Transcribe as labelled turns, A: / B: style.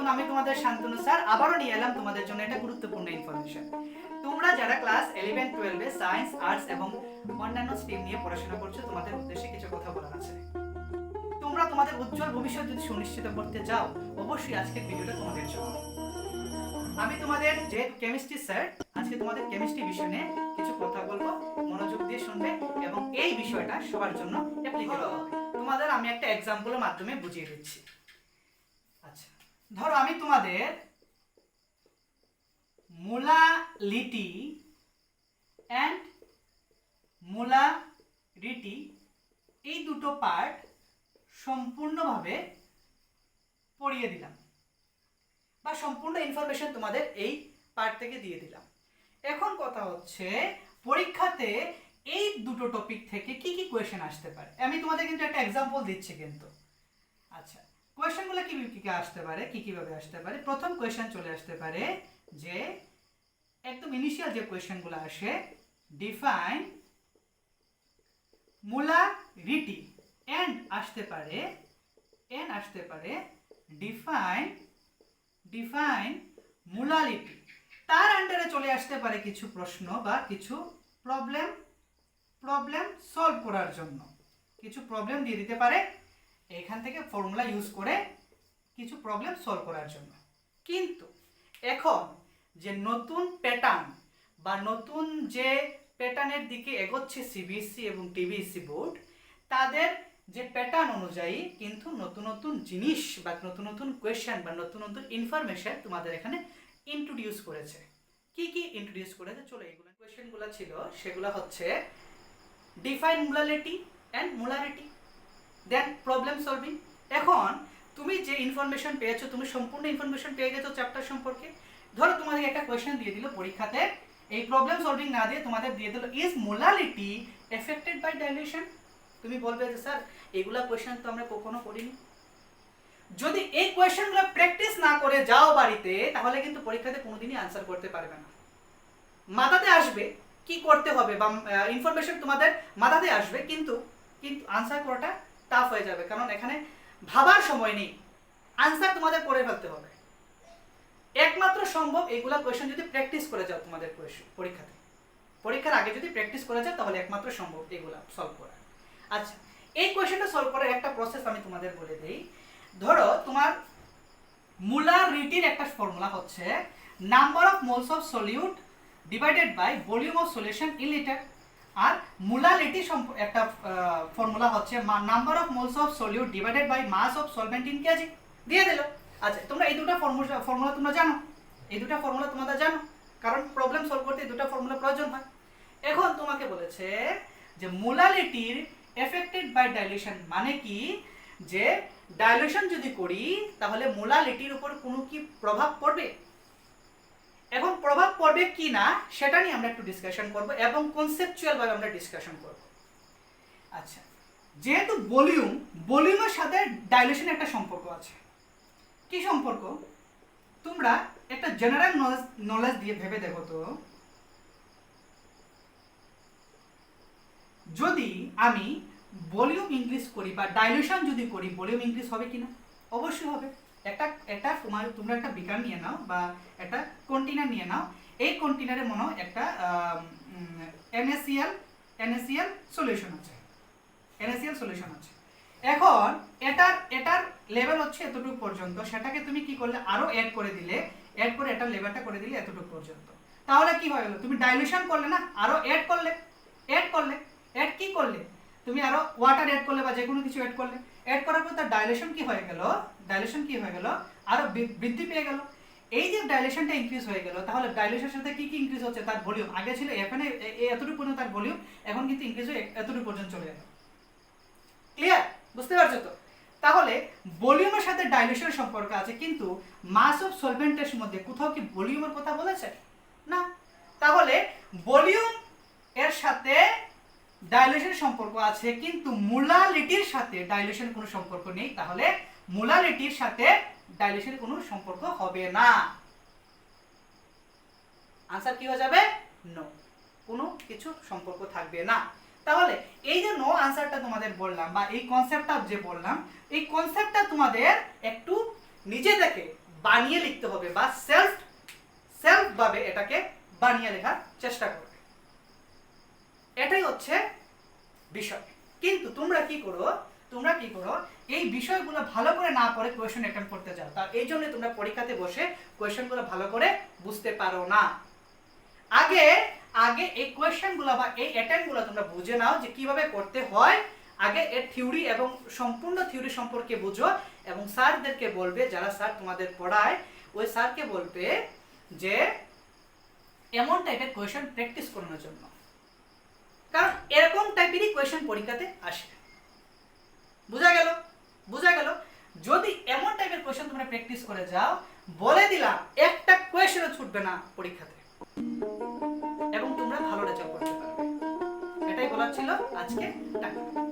A: নতুন আমি তোমাদের শান্তনু স্যার আবারও নিয়ে এলাম তোমাদের জন্য একটা গুরুত্বপূর্ণ ইনফরমেশন। তোমরা যারা ক্লাস 11 12 এ সায়েন্স আর্টস এবং অন্যান্য স্ট্রিম নিয়ে পড়াশোনা করছো, তোমাদের উদ্দেশ্যে কিছু কথা বলার আছে। তোমরা তোমাদের উজ্জ্বল ভবিষ্যৎ যদি সুনিশ্চিত করতে চাও, অবশ্যই আজকের ভিডিওটা তোমাদের জন্য। আমি তোমাদের যে কেমিস্ট্রি স্যার, আজকে তোমাদের কেমিস্ট্রি বিষয় নিয়ে কিছু কথা বলবো, মনোযোগ দিয়ে শুনবে এবং এই বিষয়টা সবার জন্য অ্যাপ্লিকেবল হবে। তোমাদের আমি একটা এক্সাম্পলের মাধ্যমে বুঝিয়ে দিচ্ছি। আচ্ছা, ধরো আমি তোমাদের মোলালিটি অ্যান্ড মোলারিটি এই দুটো পার্ট সম্পূর্ণভাবে পড়িয়ে দিলাম বা সম্পূর্ণ ইনফরমেশন তোমাদের এই পার্ট থেকে দিয়ে দিলাম। এখন কথা হচ্ছে পরীক্ষাতে এই দুটো টপিক থেকে কি কি কোয়েশ্চেন আসতে পারে। আমি তোমাদের কিন্তু একটা এক্সাম্পল দিচ্ছি কিন্তু। আচ্ছা, কোয়েশ্চেনগুলো কি কি আসতে পারে, কি কিভাবে আসতে পারে। প্রথম কোয়েশ্চেন চলে আসতে পারে যে একদম ইনিশিয়াল যে কোয়েশ্চেনগুলো আসে, ডিফাইন মোলারিটি এন্ড আসতে পারে ডিফাইন মোলারিটি। তার আন্ডারে চলে আসতে পারে কিছু প্রশ্ন বা কিছু প্রবলেম সলভ করার জন্য কিছু প্রবলেম দিয়ে দিতে পারে এখান থেকে ফর্মুলা ইউজ করে কিছু প্রবলেম সলভ করার জন্য। কিন্তু এখন যে নতুন প্যাটার্ন বা নতুন যে প্যাটার্নের দিকে এগোচ্ছে সিবিএসসি এবং টিবিএসসি বোর্ড, তাদের যে প্যাটার্ন অনুযায়ী কিন্তু নতুন নতুন জিনিস বা নতুন নতুন কোয়েশ্চেন বা নতুন নতুন ইনফরমেশন তোমাদের এখানে ইন্ট্রোডিউস করেছে। কি কি ইন্ট্রোডিউস করেছে, চলো এইগুলো কোয়েশ্চেনগুলো ছিল সেগুলো হচ্ছে define molarity and molarity, then problem solving. এখন তুমি যে ইনফরমেশন পেয়েছো, তুমি সম্পূর্ণ ইনফরমেশন পেয়ে গেছো চ্যাপ্টার সম্পর্কে। ধরো তোমাদের একটা কোয়েশ্চেন দিয়ে দিল পরীক্ষাতে, এই প্রবলেম সলভিং না দিয়ে তোমাদের দিয়ে দিল is molarity affected by dilution. তুমি বলবে যে স্যার এগুলা কোয়েশ্চেন তো আমরা কখনো করিনি। যদি এই কোয়েশ্চেনগুলো প্র্যাকটিস না করে যাও বাড়িতে, তাহলে কিন্তু পরীক্ষাতে কোনোদিনই আনসার করতে পারবে না। মাথাতে আসবে কি করতে হবে বা ইনফরমেশন তোমাদের মাথাতে আসবে, কিন্তু আনসার করাটা টাফ হয়ে যাবে, কারণ এখানে ভাবার সময় নেই, আনসার তোমাদের করে ফেলতে হবে। একমাত্র সম্ভব এইগুলা কোয়েশ্চেন যদি প্র্যাকটিস করে যাও তোমাদের পরীক্ষার আগে যদি প্র্যাকটিস করে যাও, তাহলে একমাত্র সম্ভব এগুলা সলভ করা। আচ্ছা, এই কোয়েশ্চেনটা সলভ করার একটা প্রসেস আমি তোমাদের বলে দিই। ধরো তোমার মোলারিটির একটা ফর্মুলা হচ্ছে number of moles of solute divided by volume of solution in litre. আর মোলারিটি একটা ফর্মুলা হচ্ছে number of moles of solute divided by mass of solvent in kg দিয়ে দিল। আচ্ছা, তোমরা এই দুটো ফর্মুলা তোমরা জানো, তোমরা জানো, কারণ প্রবলেম সলভ করতে এই দুটো ফর্মুলা প্রয়োজন হয়। এখন তোমাকে বলেছে যে মোলারিটির এফেক্টেড বাই ডাইলিউশন মানে কি, যে ডাইলিউশন যদি করি তাহলে মোলারিটির উপর কোনো কি প্রভাব পড়বে। এখন প্রভাব পড়বে কি না সেটা নিয়ে আমরা একটু ডিসকাশন করব এবং কনসেপচুয়াল ভাবে আমরা ডিসকাশন করব। আচ্ছা, যেহেতু ভলিউমের সাথে ডাইলিউশনের একটা সম্পর্ক আছে। কি সম্পর্ক? তোমরা একটা জেনারেল নলেজ দিয়ে ভেবে দেখো তো, যদি আমি ভলিউম ইনক্রিজ করি বা ডাইলিউশন যদি করি, ভলিউম ইনক্রিজ হবে কিনা? অবশ্যই হবে। তোমরা একটা বিকার নিয়ে নাও বা একটা কন্টেনার নিয়ে নাও। এই কন্টেনারে মনে হয় একটা NaCl সলিউশন আছে। এখন এটার লেভেল হচ্ছে এতটুকু পর্যন্ত। সেটাকে তুমি কি করলে আরো অ্যাড করে এটার লেভেলটা করে দিলে এতটুকু পর্যন্ত। তাহলে কি হয়ে গেল? তুমি ডাইলিউশন করলে না, আরো অ্যাড করলে কি করলে তুমি আরো ওয়াটার অ্যাড করলে বা যে কোনো কিছু অ্যাড করার পর তার ডাইলিউশন কি হয়ে গেল, আরো বৃদ্ধি পেয়ে গেল। এই যে ডাইলিউশনটা ইনক্রিজ হয়ে গেল, তাহলে ডাইলিউশনের সাথে কি ইনক্রিজ হচ্ছে? তার ভলিউম। আগে ছিল এখানে এতটুকু পর্যন্ত তার ভলিউম, এখন কিন্তু ইনক্রিজ হয়ে এতটুকু পর্যন্ত চলে গেল। ক্লিয়ার? বুঝতে পারছো তো? তাহলে ভলিউমের সাথে ডাইলিউশনের সম্পর্ক আছে, কিন্তু মাস অফ সলভেন্টের মধ্যে কোথাও কি ভলিউমের কথা বলেছে? না। তাহলে ভলিউম এর সাথে ডাইলিউশন সম্পর্ক আছে, কিন্তু মোলারিটির সাথে ডাইলিউশন কোনো সম্পর্ক নেই। তাহলে মোলারিটির সাথে ডাইলিউশন কোনো সম্পর্ক হবে না। আনসার কি হয়ে যাবে? নো, কোনো কিছু সম্পর্ক থাকবে না। তাহলে এই যে নো আনসারটা তোমাদের বললাম বা এই কনসেপ্টটা যে বললাম, এই কনসেপ্টটা তোমাদের একটু নিজে থেকে বানিয়ে লিখতে হবে বা সেলফ ভাবে এটাকে বানিয়ে লেখার চেষ্টা করবে। এটাই হচ্ছে বিষয়। কিন্তু তোমরা কি করো এই বিষয়গুলো ভালো করে না পড়ে কোয়েশ্চেন অ্যাটেম্প করতে যাও। তার এই জন্য তোমরা পরীক্ষাতে বসে কোয়েশ্চেনগুলো ভালো করে বুঝতে পারো না। আগে এই কোয়েশ্চেনগুলো বা এই অ্যাটেম্পগুলো তোমরা বুঝে নাও যে কিভাবে করতে হয়। আগে এর থিওরি এবং সম্পূর্ণ থিওরি সম্পর্কে বুঝো এবং স্যারদেরকে বলবে, যারা স্যার তোমাদের পড়ায় ওই স্যারকে বলবে যে এমন টাইপের কোয়েশ্চেন প্র্যাকটিস করানোর জন্য, কারণ এরকম টাইপেরই কোয়েশ্চেন পরীক্ষাতে আসে। বোঝা গেল? যদি এমন টাইপের কোয়েশ্চেন তোমরা প্র্যাকটিস করে যাও, বলে দিলাম একটা কোয়েশ্চেনও ছুটবে না পরীক্ষাতে এবং তোমরা ভালো রেজাল্ট করতে পারবে। এটাই বলার ছিল আজকে। টাটা।